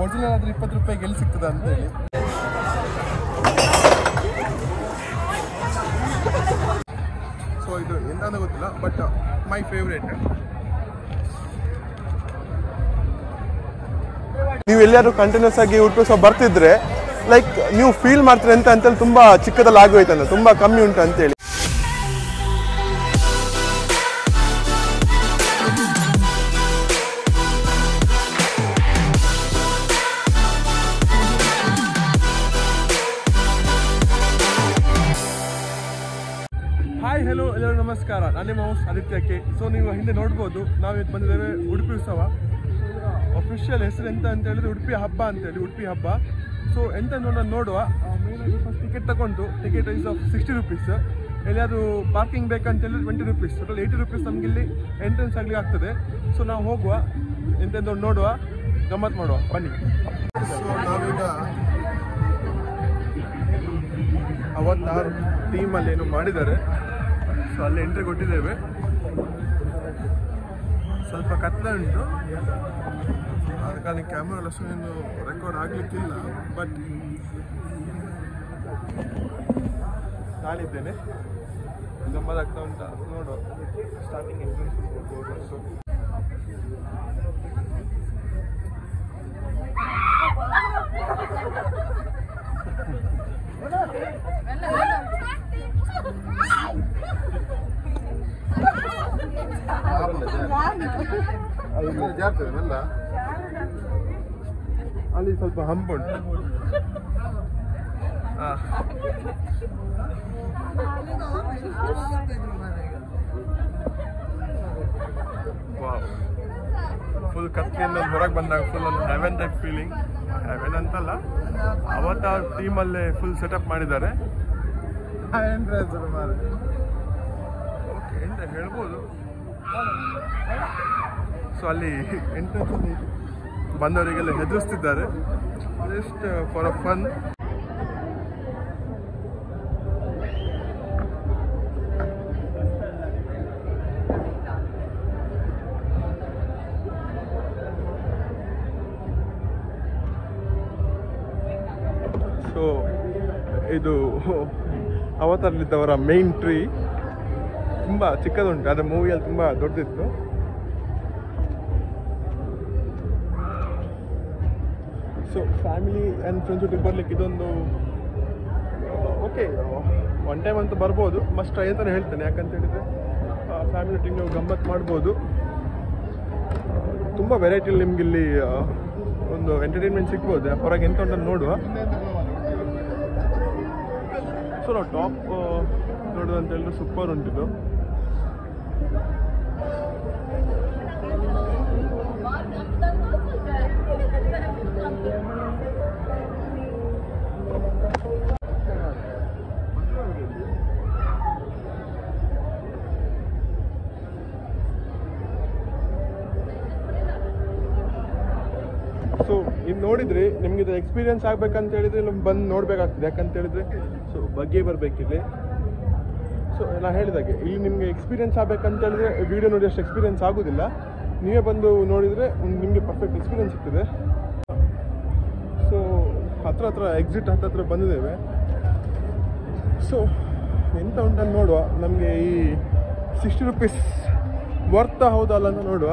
Original ಆದ್ರೆ 20 ರೂಪಾಯಿಗೆ ಎಲ್ಲಿ ಸಿಗ್ತದೆ ಅಂತ ಹೇಳಿ. ಸೊ ಇದು ಎಂತ ಗೊತ್ತಿಲ್ಲ, ಬಟ್ ಮೈ ಫೇವ್ರೇಟ್. ನೀವು ಎಲ್ಲಾದ್ರೂ ಕಂಟಿನ್ಯೂಸ್ ಆಗಿ ಉಡುಪಿ ಬರ್ತಿದ್ರೆ ಲೈಕ್ ನೀವು ಫೀಲ್ ಮಾಡ್ತೀರಿ ಅಂತೇಳಿ ತುಂಬಾ ಚಿಕ್ಕದಲ್ಲಿ ಆಗೋಯ್ತಂದ್ರೆ ತುಂಬಾ ಕಮ್ಮಿ ಉಂಟು ಅಂತೇಳಿ. ಹಾಯ್ ಹಲೋ ಎಲ್ಲರೂ ನಮಸ್ಕಾರ, ನಾನು ನಿಮ್ಮ ಹೌಸ್ ಆದಿತ್ಯ ಕೆ. ಸೊ ನೀವು ಹಿಂದೆ ನೋಡ್ಬೋದು, ನಾವು ಇವತ್ತು ಬಂದಿದ್ದೇವೆ ಉಡುಪಿ ಉತ್ಸವ. ಅಫಿಷಿಯಲ್ ಹೆಸರು ಎಂತ ಅಂತ ಹೇಳಿದ್ರೆ ಉಡುಪಿ ಹಬ್ಬ ಅಂತೇಳಿ, ಉಡುಪಿ ಹಬ್ಬ. ಸೊ ಎಂತ ನೋಡುವ, ಮೇಲಾಗಿ ಫಸ್ಟ್ ಟಿಕೆಟ್ ತಗೊಂಡು, ಟಿಕೆಟ್ ಈಸ್ ಆಫ್ 60 ರೂಪೀಸ್. ಎಲ್ಲಿಯಾದರೂ ಪಾರ್ಕಿಂಗ್ ಬೇಕಂತ ಹೇಳಿದ್ರೆ 20 ರೂಪೀಸ್, ಟೋಟಲ್ 80 ರೂಪೀಸ್ ನಮ್ಗೆ ಇಲ್ಲಿ ಎಂಟ್ರೆನ್ಸ್ ಆಗಲಿಕ್ಕೆ ಆಗ್ತದೆ. ಸೊ ನಾವು ಹೋಗುವ, ಎಂತೆಂದು ನೋಡುವ, ಗಮ್ಮತ್ತು ಮಾಡುವ, ಬನ್ನಿ. ಸೊ ನಾವೀಗ ಅವತ್ತಾರು ಟೀಮಲ್ಲಿ ಏನು ಮಾಡಿದ್ದಾರೆ, ಸೊ ಅಲ್ಲಿ ಎಂಟ್ರಿ ಕೊಟ್ಟಿದ್ದೇವೆ. ಸ್ವಲ್ಪ ಕತ್ಲೆ ಉಂಟು, ಅದಕ್ಕಾಗಿ ಕ್ಯಾಮ್ರಾ ಅಷ್ಟೇನು ರೆಕಾರ್ಡ್ ಆಗಲಿಕ್ಕಿಲ್ಲ, ಬಟ್ ನಾನಿದ್ದೇನೆ. ಗಮ್ಮತ್ತಾಗ್ತಾ ಉಂಟಾ ನೋಡುವ. ಸ್ಟಾರ್ಟಿಂಗ್ ಎಂಟ್ರೆನ್ಸ್ ಅಲ್ಲಿ ಸ್ವಲ್ಪ ಹಂಪ್ ಉಂಟು. ಫುಲ್ ಕತ್ಲೆಯಿಂದ ಹೊರಗೆ ಬಂದಾಗ ಫುಲ್ ಒಂದು ಹೆವೆನ್ ಟೈಪ್ ಫೀಲಿಂಗ್. ಹೆವೆನ್ ಅಂತಲ್ಲ, ಅವತ್ತ ಟೀಮಲ್ಲೇ ಫುಲ್ ಸೆಟಪ್ ಮಾಡಿದ್ದಾರೆ. ಓಕೆ ಎಂತ ಹೇಳ್ಬೋದು. ಸೊ ಅಲ್ಲಿ ಎಂಟ್ರೆನ್ಸ್ ಬಂದವರಿಗೆಲ್ಲ ಹೆದರಿಸ್ತಿದ್ದಾರೆ, just for a fun. So ಇದು ಅವತಾರಲ್ಲಿದ್ದವರ ಮೇನ್ ಟ್ರೀ ತುಂಬ ಚಿಕ್ಕದುಂಟು, ಆದರೆ ಮೂವಿಯಲ್ಲಿ ತುಂಬ ದೊಡ್ಡದಿತ್ತು. ಸೊ ಫ್ಯಾಮಿಲಿ ಆ್ಯಂಡ್ ಫ್ರೆಂಡ್ಸ್ ಜೊತೆಗೆ ಬರ್ಲಿಕ್ಕೆ ಇದೊಂದು ಓಕೆ, ಒನ್ ಟೈಮ್ ಅಂತೂ ಬರ್ಬೋದು, ಮಸ್ಟ್ ಟ್ರೈ ಅಂತಲೇ ಹೇಳ್ತೇನೆ. ಯಾಕಂತ ಹೇಳಿದರೆ ಫ್ಯಾಮಿಲಿ ಒಟ್ಟಿಗೆ ನೀವು ಗಮ್ಮತ್ತು ಮಾಡ್ಬೋದು. ತುಂಬ ವೆರೈಟಿಲಿ ನಿಮ್ಗೆ ಇಲ್ಲಿ ಒಂದು ಎಂಟರ್ಟೈನ್ಮೆಂಟ್ ಸಿಗ್ಬೋದು. ಹೊರಗೆ ಎಂತ ಉಂಟು ನೋಡುವ. ಸೊ ನಾವು ಟಾಪ್ ನೋಡೋದಂತ ಹೇಳಿದ್ರೆ ಸೂಪರ್ ಉಂಟಿದ್ದು. ಸೊ ಇದು ನೋಡಿದ್ರಿ, ನಿಮ್ಗೆ ಇದು ಎಕ್ಸ್ಪೀರಿಯನ್ಸ್ ಆಗ್ಬೇಕಂತ ಹೇಳಿದ್ರೆ ಇಲ್ಲಿ ಬಂದು ನೋಡ್ಬೇಕಾಗ್ತದೆ. ಯಾಕಂತ ಹೇಳಿದ್ರೆ ಸೊ ಬಗ್ಗೆ ಬರಬೇಕಿಲ್ಲಿ. ಸೊ ನಾನು ಹೇಳಿದಾಗೆ ಇಲ್ಲಿ ನಿಮಗೆ ಎಕ್ಸ್ಪೀರಿಯನ್ಸ್ ಆಗ್ಬೇಕಂತ ಹೇಳಿದ್ರೆ ವಿಡಿಯೋ ನೋಡಿ ಅಷ್ಟು ಎಕ್ಸ್ಪೀರಿಯನ್ಸ್ ಆಗೋದಿಲ್ಲ. ನೀವೇ ಬಂದು ನೋಡಿದರೆ ನಿಮಗೆ ಪರ್ಫೆಕ್ಟ್ ಎಕ್ಸ್ಪೀರಿಯನ್ಸ್ ಸಿಗ್ತದೆ. ಸೊ ಹತ್ರ ಎಕ್ಸಿಟ್ ಹತ್ರ ಬಂದಿದ್ದೇವೆ. ಸೊ ಎಂತ ಉಂಟನ್ನು ನೋಡುವ. ನಮಗೆ ಈ 60 ರೂಪೀಸ್ ವರ್ತ ಹೌದಲ್ಲ ಅಂತ ನೋಡುವ.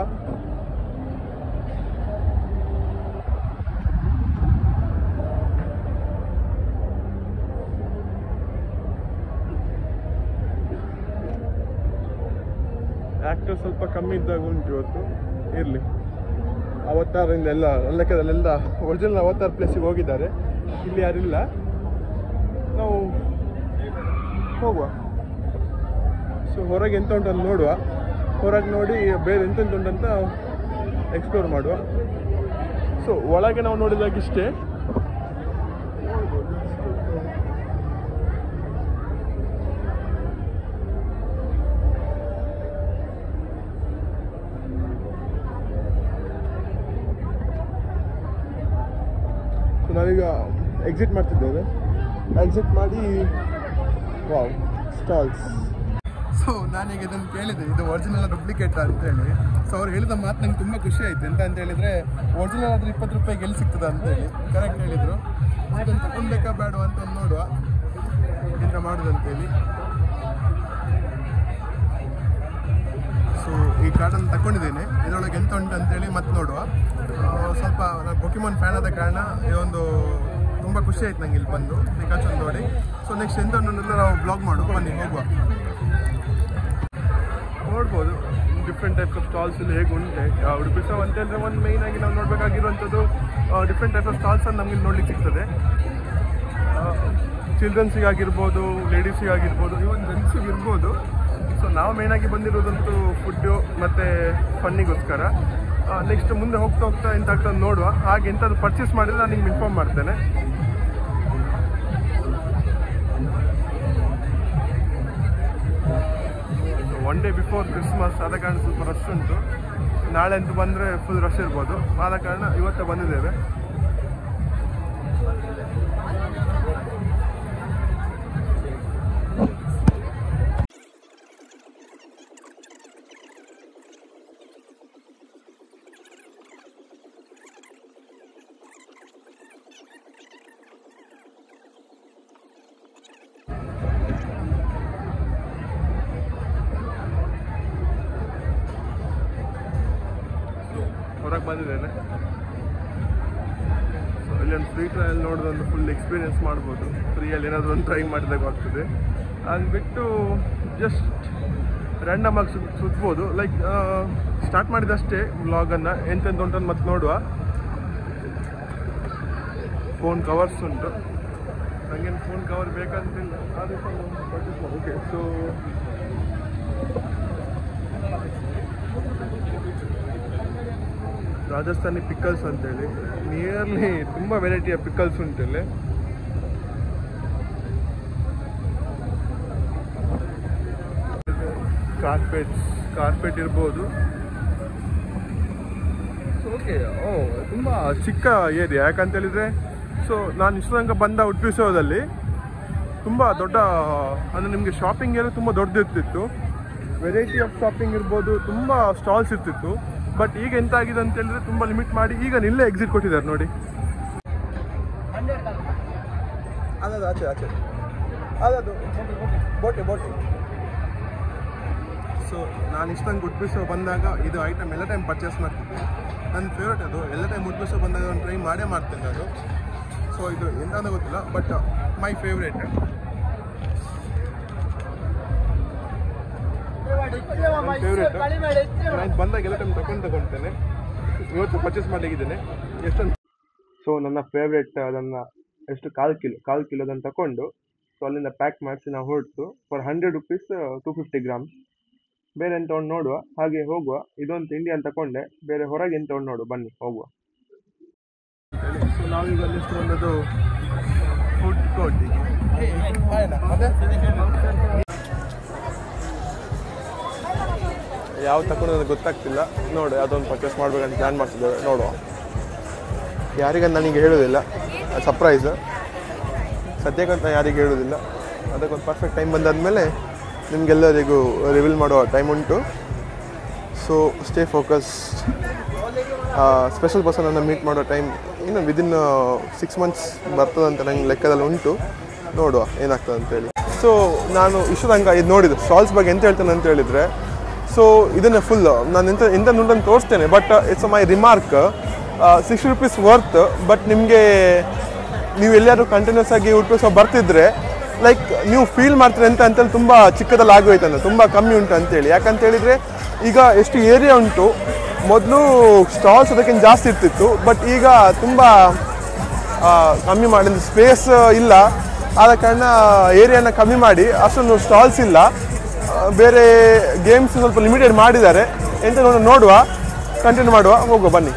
ಆ್ಯಕ್ಟರ್ ಸ್ವಲ್ಪ ಕಮ್ಮಿ ಇದ್ದಾಗ ಉಂಟು ಇವತ್ತು. ಇರಲಿ, ಅವತಾರಿಂದ ಎಲ್ಲ ಲೆಕ್ಕದಲ್ಲೆಲ್ಲ ಒರಿಜಿನಲ್ ಅವತಾರ ಪ್ಲೇಸಿಗೆ ಹೋಗಿದ್ದಾರೆ. ಇಲ್ಲಿ ಯಾರಿಲ್ಲ, ನಾವು ಹೋಗುವ. ಸೊ ಹೊರಗೆ ಎಂತ ಉಂಟಂತ ನೋಡುವ. ಹೊರಗೆ ನೋಡಿ ಬೇರೆ ಎಂತೆಂತ ಉಂಟಂತ ಎಕ್ಸ್ಪ್ಲೋರ್ ಮಾಡುವ. ಸೊ ಒಳಗೆ ನಾವು ನೋಡಿದಾಗಿಷ್ಟೇ. ನಾವೀಗ ಎಕ್ಸಿಟ್ ಮಾಡ್ತಿದ್ದೇವೆ. ಎಕ್ಸಿಟ್ ಮಾಡಿ ವಾವ್ ಸ್ಟಾಲ್ಸ್. ಸೊ ನಾನೀಗ ಇದನ್ನು ಕೇಳಿದೆ, ಇದು ಒರಿಜಿನಲ್ ಡೂಪ್ಲಿಕೇಟ್ ಅಂತೇಳಿ. ಸೊ ಅವ್ರು ಹೇಳಿದ ಮಾತು ನಂಗೆ ತುಂಬ ಖುಷಿ ಆಯಿತು. ಎಂತ ಅಂತ ಹೇಳಿದರೆ, ಒರಿಜಿನಲ್ ಆದರೆ 20 ರೂಪಾಯಿಗೆ ಎಲ್ಲಿ ಸಿಗ್ತದೆ ಅಂತೇಳಿ ಕರೆಕ್ಟ್ ಹೇಳಿದರು. ಇದನ್ನು ತಗೊಳ್ಬೇಕಾ ಬೇಡ ಅಂತ ನೋಡುವ ಎಂತ ಮಾಡೋದಂತೇಳಿ. ಸೊ ಈ ಕಾರ್ಡನ್ನು ತಗೊಂಡಿದ್ದೇನೆ, ಇದರೊಳಗೆ ಎಂತ ಉಂಟು ಅಂತೇಳಿ ಮತ್ತೆ ನೋಡುವ. ಸ್ವಲ್ಪ ನಾನು ಪೊಕಿಮಾನ್ ಫ್ಯಾನ್ ಆದ ಕಾರಣ ಇದೊಂದು ತುಂಬ ಖುಷಿ ಆಯ್ತು ನಂಗೆ ಇಲ್ಲಿ ಬಂದು ಪಿಕಾಚು ನೋಡಿ. ಸೊ ನೆಕ್ಸ್ಟ್ ಎಂತ ಉಂಟು ನಾವು ಬ್ಲಾಗ್ ಮಾಡುವ, ಬನ್ನಿ ಹೋಗುವ. ನೋಡ್ಬೋದು ಡಿಫ್ರೆಂಟ್ ಟೈಪ್ಸ್ ಆಫ್ ಸ್ಟಾಲ್ಸ್ ಇಲ್ಲಿ ಹೇಗೆ ಉಂಟೆ. ಉಡುಪಿ ಉತ್ಸವ ಅಂತ ಹೇಳಿದ್ರೆ ಒಂದು ಮೇಯ್ನ್ ಆಗಿ ನಾವು ನೋಡಬೇಕಾಗಿರುವಂಥದ್ದು ಡಿಫ್ರೆಂಟ್ ಟೈಪ್ ಆಫ್ ಸ್ಟಾಲ್ಸ್ ಅನ್ನು ನಮಗೆ ನೋಡ್ಲಿಕ್ಕೆ ಸಿಗ್ತದೆ. ಚಿಲ್ಡ್ರನ್ಸಿಗಾಗಿರ್ಬೋದು, ಲೇಡೀಸಿಗಾಗಿರ್ಬೋದು, ಇವನ್ ಜೆಂಟ್ಸಿಗಿರ್ಬೋದು. ಸೊ ನಾವು ಮೇಯ್ನಾಗಿ ಬಂದಿರೋದಂತೂ ಫುಡ್ಡು ಮತ್ತು ಫನ್ನಿಗೋಸ್ಕರ. ನೆಕ್ಸ್ಟ್ ಮುಂದೆ ಹೋಗ್ತಾ ಹೋಗ್ತಾ ಎಂತ ಆಗ್ತದೆ ನೋಡುವ. ಹಾಗೆ ಎಂಥದ್ದು ಪರ್ಚೇಸ್ ಮಾಡಿದರೆ ನಾನು ನಿಮ್ಗೆ ಇನ್ಫಾರ್ಮ್ ಮಾಡ್ತೇನೆ. ಒನ್ ಡೇ ಬಿಫೋರ್ ಕ್ರಿಸ್ಮಸ್ ಆದ ಕಾರಣ ಸ್ವಲ್ಪ ರಶ್ ಉಂಟು. ನಾಳೆ ಅಂತೂ ಬಂದರೆ ಫುಲ್ ರಶ್ ಇರ್ಬೋದು. ಆದ ಕಾರಣ ಇವತ್ತೇ ಬಂದಿದ್ದೇವೆ. ಹೊರಗೆ ಬಂದಿದ್ದೇನೆ. ಸೊ ಇಲ್ಲೊಂದು ಫ್ರೀ ಟ್ರಯಲ್ ನೋಡೋದೊಂದು ಫುಲ್ ಎಕ್ಸ್ಪೀರಿಯೆನ್ಸ್ ಮಾಡ್ಬೋದು. ಫ್ರೀಯಲ್ಲಿ ಏನಾದರೂ ಒಂದು ಟ್ರೈ ಮಾಡಿದಾಗಾಗ್ತದೆ. ಅದು ಬಿಟ್ಟು ಜಸ್ಟ್ ರ್ಯಾಂಡಮ್ ಆಗಿ ಸುತ್ಬೋದು. Like start ಮಾಡಿದಷ್ಟೇ ವ್ಲಾಗನ್ನು. ಎಂತೆಂತ ಉಂಟನ್ನು ಮತ್ತೆ ನೋಡುವ. ಫೋನ್ ಕವರ್ಸ್ ಉಂಟು, ನನಗೇನು ಫೋನ್ ಕವರ್ ಬೇಕಂತಿಲ್ಲ. ಅದು ಪರ್ಚೇಸ್ ಮಾಡಿ. ಓಕೆ, ಸೊ ರಾಜಸ್ಥಾನಿ ಪಿಕಲ್ಸ್ ಅಂತೇಳಿ ನಿಯರ್ಲಿ ತುಂಬ ವೆರೈಟಿಯ ಪಿಕಲ್ಸ್ ಉಂಟಿಲ್ಲಿ. ಕಾರ್ಪೆಟ್ ಇರ್ಬೋದು. ಓಕೆ, ತುಂಬ ಚಿಕ್ಕ ಏರಿಯಾ. ಯಾಕಂತೇಳಿದರೆ, ಸೊ ನಾನು ಇಷ್ಟು ತನಕ ಬಂದ ಉಡುಪಿ ಉತ್ಸವದಲ್ಲಿ ತುಂಬ ದೊಡ್ಡ ಅಂದರೆ ನಿಮಗೆ ಶಾಪಿಂಗ್ ಏರಿಯಾ ತುಂಬ ದೊಡ್ಡದಿರ್ತಿತ್ತು. ವೆರೈಟಿ ಆಫ್ ಶಾಪಿಂಗ್ ಇರ್ಬೋದು, ತುಂಬ ಸ್ಟಾಲ್ಸ್ ಇರ್ತಿತ್ತು. ಬಟ್ ಈಗ ಎಂತ ಆಗಿದೆ ಅಂತ ಹೇಳಿದ್ರೆ ತುಂಬ ಲಿಮಿಟ್ ಮಾಡಿ ಈಗ ನಿಲ್ಲೇ ಎಕ್ಸಿಟ್ ಕೊಟ್ಟಿದ್ದಾರೆ ನೋಡಿ. ಅದದು ಆಚೆ ಆಚೆ ಅದದು ಬೋಟೆ. ಸೊ ನಾನು ಇಷ್ಟಂಗೆ ಉಡುಪಿಸೋ ಬಂದಾಗ ಇದು ಐಟಮ್ ಎಲ್ಲ ಟೈಮ್ ಪರ್ಚೇಸ್ ಮಾಡ್ತಿದ್ದೆ. ನನ್ನ ಫೇವ್ರೇಟ್ ಅದು. ಎಲ್ಲ ಟೈಮ್ ಉಡುಪಿಸೋ ಬಂದಾಗ ಒಂದು ಟ್ರೈ ಮಾಡೇ ಮಾಡ್ತೇನೆ ಅದು. ಸೊ ಇದು ಎಂತ ಅಂತ ಗೊತ್ತಿಲ್ಲ, ಬಟ್ ಮೈ ಫೇವ್ರೇಟ್. ನಾನು ಬಂದಾಗ ಎಲ್ಲ ಟೈಮ್ ತಗೊಳ್ತೇನೆ. ಇವತ್ತು ಪರ್ಚೇಸ್ ಮಾಡಲಿಕ್ಕಿದ್ದೇನೆ. ಎಷ್ಟೊಂದು ಸೊ ನನ್ನ ಫೇವ್ರೇಟ್ ಅದನ್ನು ಎಷ್ಟು ಕಾಲು ಕಿಲೋ ಅದನ್ನು ತಗೊಂಡು, ಸೊ ಅಲ್ಲಿಂದ ಪ್ಯಾಕ್ ಮಾಡಿಸಿ ನಾವು ಹೊರಟು ಫಾರ್ 100 ರೂಪೀಸ್ 250 ಗ್ರಾಮ್ಸ್. ಬೇರೆ ಎಂತ ಒಂದು ನೋಡುವ, ಹಾಗೆ ಹೋಗುವ. ಇದೊಂದು ತಿಂಡಿ ಅಂತ ತಗೊಂಡೆ, ಬೇರೆ ಹೊರಗೆ ಎಂತ ಒಂದು ನೋಡುವ, ಬನ್ನಿ ಹೋಗುವ. ಸೊ ನಾವೀಗ ಅಲ್ಲಿಷ್ಟು ಬಂದದ್ದು ಫುಡ್ ಕೋರ್ಟಿಗೆ. ಯಾವ ತಗೊಂಡು ಗೊತ್ತಾಗ್ತಿಲ್ಲ. ನೋಡಿ ಅದೊಂದು ಪರ್ಚೇಸ್ ಮಾಡ್ಬೇಕಂತ ಪ್ಲ್ಯಾನ್ ಮಾಡ್ತಿದ್ದೇವೆ. ನೋಡುವ. ಯಾರಿಗಂತ ನನಗೆ ಹೇಳೋದಿಲ್ಲ, ಸರ್ಪ್ರೈಸ್ ಸದ್ಯಕ್ಕಂತ ಯಾರಿಗೆ ಹೇಳೋದಿಲ್ಲ. ಅದಕ್ಕೊಂದು ಪರ್ಫೆಕ್ಟ್ ಟೈಮ್ ಬಂದಾದಮೇಲೆ ನಿಮಗೆಲ್ಲರಿಗೂ ರಿವೀಲ್ ಮಾಡುವ ಟೈಮ್ ಉಂಟು. So stay focused. ಸ್ಪೆಷಲ್ ಪರ್ಸನನ್ನು ಮೀಟ್ ಮಾಡೋ ಟೈಮ್ ಇನ್ನು ವಿದಿನ್ 6 ಮಂತ್ಸ್ ಬರ್ತದಂತ ನಂಗೆ ಲೆಕ್ಕದಲ್ಲಿ ಉಂಟು. ನೋಡುವ ಏನಾಗ್ತದೆ ಅಂತೇಳಿ. ಸೊ ನಾನು ಇಷ್ಟು ತನಕ ಇದು ನೋಡಿದ್ದು ಸ್ಟಾಲ್ಸ್ ಬಗ್ಗೆ ಎಂತ ಹೇಳ್ತೇನೆ ಅಂತ ಹೇಳಿದರೆ, ಸೊ ಇದನ್ನೇ ಫುಲ್ ನಾನು ಎಂತ ನುಂಟನ್ನು ತೋರಿಸ್ತೇನೆ. But it's my remark, 60 rupees worth. But ನಿಮಗೆ ನೀವು ಎಲ್ಲರೂ ಕಂಟಿನ್ಯೂಸ್ ಆಗಿ ಉಡುಪಿ ಬರ್ತಿದ್ರೆ ಲೈಕ್ ನೀವು ಫೀಲ್ ಮಾಡ್ತೀರಿ ಅಂತೇಳಿ ತುಂಬ ಚಿಕ್ಕದಲ್ಲಿ ಆಗೋಯ್ತಂದ್ರೆ ತುಂಬ ಕಮ್ಮಿ ಉಂಟು ಅಂತೇಳಿ. ಯಾಕಂತೇಳಿದರೆ ಈಗ ಎಷ್ಟು ಏರಿಯಾ ಉಂಟು. ಮೊದಲು ಸ್ಟಾಲ್ಸ್ ಅದಕ್ಕಿಂತ ಜಾಸ್ತಿ ಇರ್ತಿತ್ತು, ಬಟ್ ಈಗ ತುಂಬ ಕಮ್ಮಿ ಮಾಡಿದ. ಸ್ಪೇಸ್ ಇಲ್ಲ, ಆದ ಕಾರಣ ಏರಿಯಾನ ಕಮ್ಮಿ ಮಾಡಿ ಅಷ್ಟೊಂದು ಸ್ಟಾಲ್ಸ್ ಇಲ್ಲ. ಬೇರೆ ಗೇಮ್ಸ್ ಸ್ವಲ್ಪ ಲಿಮಿಟೆಡ್ ಮಾಡಿದ್ದಾರೆ. ಎಂತ ನೋಡುವ, ಕಂಟಿನ್ಯೂ ಮಾಡುವ, ಹೋಗುವ ಬನ್ನಿ.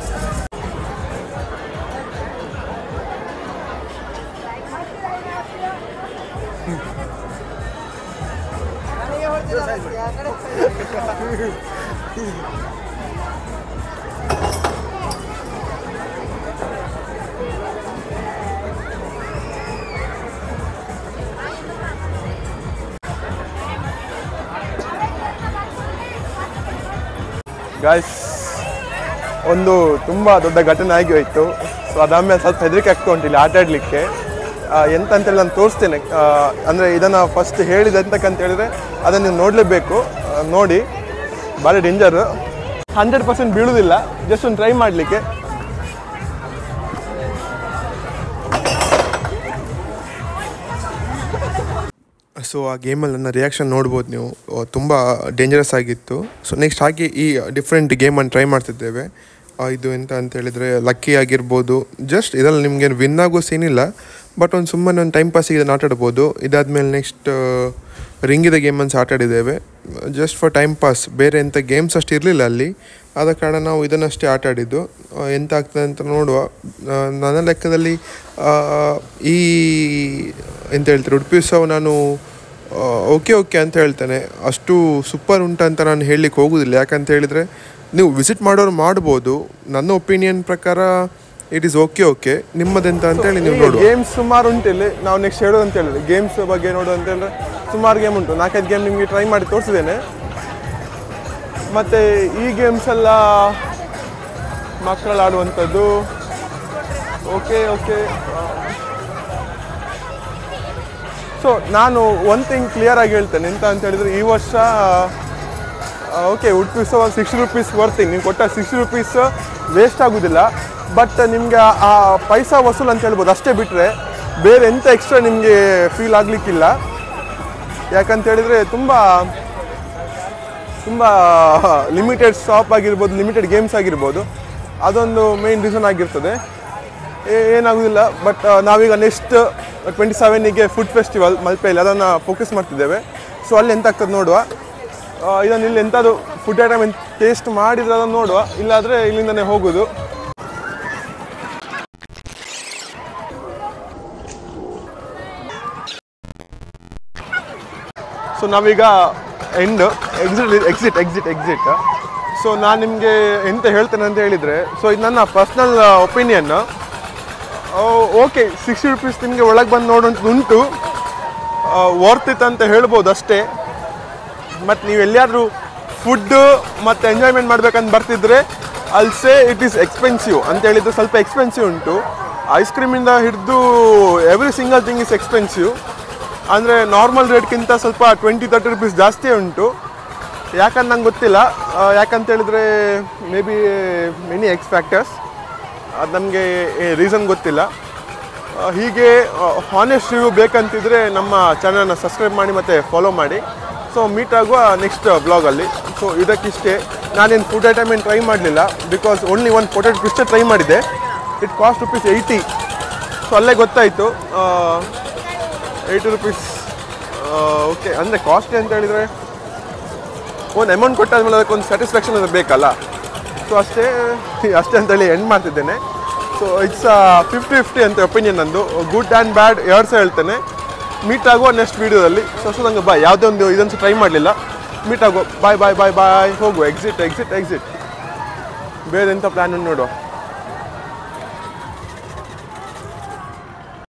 ಗಾಯ್ಸ್ ಒಂದು ತುಂಬ ದೊಡ್ಡ ಘಟನೆ ಆಗಿ ಹೋಯಿತು. ಸೊ ಅದಾದಮೇಲೆ ಸ್ವಲ್ಪ ಹೆದರಿಕೆ ಆಗ್ತಾ ಉಂಟಿಲ್ಲ ಆಟ ಆಡಲಿಕ್ಕೆ. ಎಂತ ಅಂತೇಳಿ ನಾನು ತೋರಿಸ್ತೇನೆ. ಅಂದರೆ ಇದನ್ನು ಫಸ್ಟ್ ಹೇಳಿದೆ ಅಂತಕ್ಕಂತ ಹೇಳಿದರೆ ಅದನ್ನು ನೀವು ನೋಡಲೇಬೇಕು. ನೋಡಿ, ಭಾರಿ ಡೇಂಜರು. 100% ಬೀಳುವುದಿಲ್ಲ, ಜಸ್ಟ್ ಒಂದು ಟ್ರೈ ಮಾಡಲಿಕ್ಕೆ. ಸೊ ಆ ಗೇಮಲ್ಲಿ ನನ್ನ ರಿಯಾಕ್ಷನ್ ನೋಡ್ಬೋದು ನೀವು, ತುಂಬ ಡೇಂಜರಸ್ ಆಗಿತ್ತು. ಸೊ ನೆಕ್ಸ್ಟ್ ಹಾಗೆ ಈ ಡಿಫ್ರೆಂಟ್ ಗೇಮನ್ನು ಟ್ರೈ ಮಾಡ್ತಿದ್ದೇವೆ. ಇದು ಎಂತ ಅಂತ ಹೇಳಿದರೆ ಲಕ್ಕಿ ಆಗಿರ್ಬೋದು. ಜಸ್ಟ್ ಇದರಲ್ಲಿ ನಿಮಗೇನು ವಿನ್ ಆಗೋ ಸೀನಿಲ್ಲ, ಬಟ್ ಒಂದು ಸುಮ್ಮನೆ ಒಂದು ಟೈಮ್ ಪಾಸಿಗೆ ಇದನ್ನು ಆಟಾಡ್ಬೋದು. ಇದಾದಮೇಲೆ ನೆಕ್ಸ್ಟ್ ರಿಂಗಿದ ಗೇಮನ್ನು ಆಟಾಡಿದ್ದೇವೆ, ಜಸ್ಟ್ ಫಾರ್ ಟೈಮ್ ಪಾಸ್. ಬೇರೆ ಎಂಥ ಗೇಮ್ಸ್ ಅಷ್ಟು ಇರಲಿಲ್ಲ ಅಲ್ಲಿ, ಆದ ಕಾರಣ ನಾವು ಇದನ್ನಷ್ಟೇ ಆಟಾಡಿದ್ದು. ಎಂತ ಆಗ್ತದೆ ಅಂತ ನೋಡುವ. ನನ್ನ ಲೆಕ್ಕದಲ್ಲಿ ಈ ಎಂತ ಹೇಳ್ತಾರೆ ಉಡುಪಿಸೋ ನಾನು ಓಕೆ ಅಂತ ಹೇಳ್ತೇನೆ. ಅಷ್ಟು ಸೂಪರ್ ಉಂಟಂತ ನಾನು ಹೇಳಲಿಕ್ಕೆ ಹೋಗೋದಿಲ್ಲ. ಯಾಕಂತ ಹೇಳಿದರೆ ನೀವು ವಿಸಿಟ್ ಮಾಡೋರು ಮಾಡ್ಬೋದು. ನನ್ನ ಒಪಿನಿಯನ್ ಪ್ರಕಾರ ಇಟ್ ಈಸ್ ಓಕೆ. ನಿಮ್ಮದೆಂತ ಅಂತೇಳಿ ನೀವು ನೋಡುವ. ಗೇಮ್ಸ್ ಸುಮಾರು ಉಂಟು ಇಲ್ಲಿ. ನಾವು ನೆಕ್ಸ್ಟ್ ಹೇಳೋದು ಅಂತ ಹೇಳಿದ್ರೆ ಗೇಮ್ಸ್ ಬಗ್ಗೆ ನೋಡೋದು ಅಂತ ಹೇಳಿದ್ರೆ ಸುಮಾರು ಗೇಮ್ ಉಂಟು. 4-5 ಗೇಮ್ ನಿಮಗೆ ಟ್ರೈ ಮಾಡಿ ತೋರಿಸಿದ್ದೇನೆ. ಮತ್ತು ಈ ಗೇಮ್ಸ್ ಎಲ್ಲ ಮಕ್ಕಳು ಆಡುವಂಥದ್ದು. ಓಕೆ. ಸೊ ನಾನು ಒಂದು ಥಿಂಗ್ ಕ್ಲಿಯರ್ ಆಗಿ ಹೇಳ್ತೇನೆ. ಎಂತ ಅಂತ ಹೇಳಿದರೆ ಈ ವರ್ಷ ಓಕೆ ಉಡುಪಿ ಉತ್ಸವ 60 ರೂಪೀಸ್ ವರ್ತಿಂಗ್. ನೀವು ಕೊಟ್ಟ 60 ರೂಪೀಸ್ ವೇಸ್ಟ್ ಆಗೋದಿಲ್ಲ. ಬಟ್ ನಿಮಗೆ ಆ ಪೈಸಾ ವಸೂಲು ಅಂತ ಹೇಳ್ಬೋದು. ಅಷ್ಟೇ ಬಿಟ್ಟರೆ ಬೇರೆ ಎಂಥ ಎಕ್ಸ್ಟ್ರಾ ನಿಮಗೆ ಫೀಲ್ ಆಗಲಿಕ್ಕಿಲ್ಲ. ಯಾಕಂತ ಹೇಳಿದರೆ ತುಂಬ ಲಿಮಿಟೆಡ್ ಶಾಪ್ ಆಗಿರ್ಬೋದು, ಲಿಮಿಟೆಡ್ ಗೇಮ್ಸ್ ಆಗಿರ್ಬೋದು. ಅದೊಂದು ಮೇನ್ ರೀಸನ್ ಆಗಿರ್ತದೆ. ಏನಾಗೋದಿಲ್ಲ. ಬಟ್ ನಾವೀಗ ನೆಕ್ಸ್ಟ್ 27ಗೆ ಫುಡ್ ಫೆಸ್ಟಿವಲ್ ಮಲ್ಪೆಯಲ್ಲಿ ಅದನ್ನು ಫೋಕಸ್ ಮಾಡ್ತಿದ್ದೇವೆ. ಸೊ ಅಲ್ಲಿ ಎಂತ ಆಗ್ತದೆ ನೋಡುವ. ಇದನ್ನು ಇಲ್ಲಿ ಎಂಥದ್ದು ಫುಡ್ ಐಟಮ್ ಟೇಸ್ಟ್ ಮಾಡಿದ್ರೆ ಅದನ್ನು ನೋಡುವ, ಇಲ್ಲಾದರೆ ಇಲ್ಲಿಂದನೇ ಹೋಗೋದು. ಸೊ ನಾವೀಗ ಎಕ್ಸಿಟ್. ಸೊ ನಾನು ನಿಮಗೆ ಎಂತ ಹೇಳ್ತೇನೆ ಅಂತ ಹೇಳಿದರೆ, ಸೊ ಇದು ನನ್ನ ಪರ್ಸ್ನಲ್ ಒಪಿನಿಯನ್ನು. ಓಕೆ 60 ರೂಪೀಸ್ ನಿಮಗೆ ಒಳಗೆ ಬಂದು ನೋಡೋಂಥದ್ದು ಉಂಟು, ವರ್ತ್ ಇಟ್ ಅಂತ ಹೇಳ್ಬೋದು ಅಷ್ಟೇ. ಮತ್ತು ನೀವು ಎಲ್ಲಿಯಾದರೂ ಫುಡ್ಡು ಮತ್ತು ಎಂಜಾಯ್ಮೆಂಟ್ ಮಾಡ್ಬೇಕಂತ ಬರ್ತಿದ್ರೆ ಅಲ್ಸೆ ಇಟ್ ಈಸ್ ಎಕ್ಸ್ಪೆನ್ಸಿವ್ ಅಂತ ಹೇಳಿದರೆ ಸ್ವಲ್ಪ ಎಕ್ಸ್ಪೆನ್ಸಿವ್ ಉಂಟು. ಐಸ್ ಕ್ರೀಮಿಂದ ಹಿಡಿದು every single thing is expensive. ಅಂದರೆ ನಾರ್ಮಲ್ ರೇಟ್ಗಿಂತ ಸ್ವಲ್ಪ 20-30 ರೂಪೀಸ್ ಜಾಸ್ತಿ ಉಂಟು. ಯಾಕಂತ ನಂಗೆ ಗೊತ್ತಿಲ್ಲ. ಯಾಕಂತ ಹೇಳಿದರೆ may be many X factors, ಅದು ನಮಗೆ ರೀಸನ್ ಗೊತ್ತಿಲ್ಲ. ಹೀಗೆ ಹಾನೆಸ್ಟ್ ರಿವ್ಯೂ ಬೇಕಂತಿದ್ರೆ ನಮ್ಮ ಚಾನಲನ್ನು ಸಬ್ಸ್ಕ್ರೈಬ್ ಮಾಡಿ ಮತ್ತು ಫಾಲೋ ಮಾಡಿ. ಸೊ ಮೀಟ್ ಆಗುವ ನೆಕ್ಸ್ಟ್ ಬ್ಲಾಗಲ್ಲಿ. ಸೊ ಇದಕ್ಕಿಷ್ಟೇ. ನಾನೇನು ಫುಡ್ ಐಟಮ್ ಏನು ಟ್ರೈ ಮಾಡಲಿಲ್ಲ, ಬಿಕಾಸ್ ಓನ್ಲಿ ಒಂದು ಪೊಟೆಟೊ ಟ್ವಿಸ್ಟೇ ಟ್ರೈ ಮಾಡಿದೆ. It cost ₹80. ಸೊ ಅಲ್ಲೇ ಗೊತ್ತಾಯಿತು 80 ರೂಪೀಸ್ ಓಕೆ. ಅಂದರೆ ಕಾಸ್ಟ್ಲಿ ಅಂತ ಹೇಳಿದರೆ ಒಂದು ಅಮೌಂಟ್ ಕೊಟ್ಟಾದ್ಮೇಲೆ ಅದಕ್ಕೊಂದು ಸ್ಯಾಟಿಸ್ಫ್ಯಾಕ್ಷನ್ ಅದು ಬೇಕಲ್ಲ. ಸೊ ಅಷ್ಟೇ ಅಂತೇಳಿ ಎಂಡ್ ಮಾಡ್ತಿದ್ದೇನೆ. ಸೊ ಇಟ್ಸ್ 50-50 ಅಂತ ಒಪಿನಿಯನ್ ನಂದು. ಗುಡ್ ಆ್ಯಂಡ್ ಬ್ಯಾಡ್ ಎರಡು ಸಹ ಹೇಳ್ತೇನೆ. ಮೀಟ್ ಆಗುವ ನೆಕ್ಸ್ಟ್ ವೀಡಿಯೋದಲ್ಲಿ. ಸೊ ನಂಗೆ ಬಾಯ್, ಯಾವುದೇ ಒಂದು ಇದನ್ನು ಟ್ರೈ ಮಾಡಲಿಲ್ಲ. ಮೀಟ್ ಆಗುವ. ಬಾಯ್. ಹೋಗುವ. ಎಕ್ಸಿಟ್. ಬೇರೆ ಎಂಥ ಪ್ಲ್ಯಾನ್ ನೋಡುವ.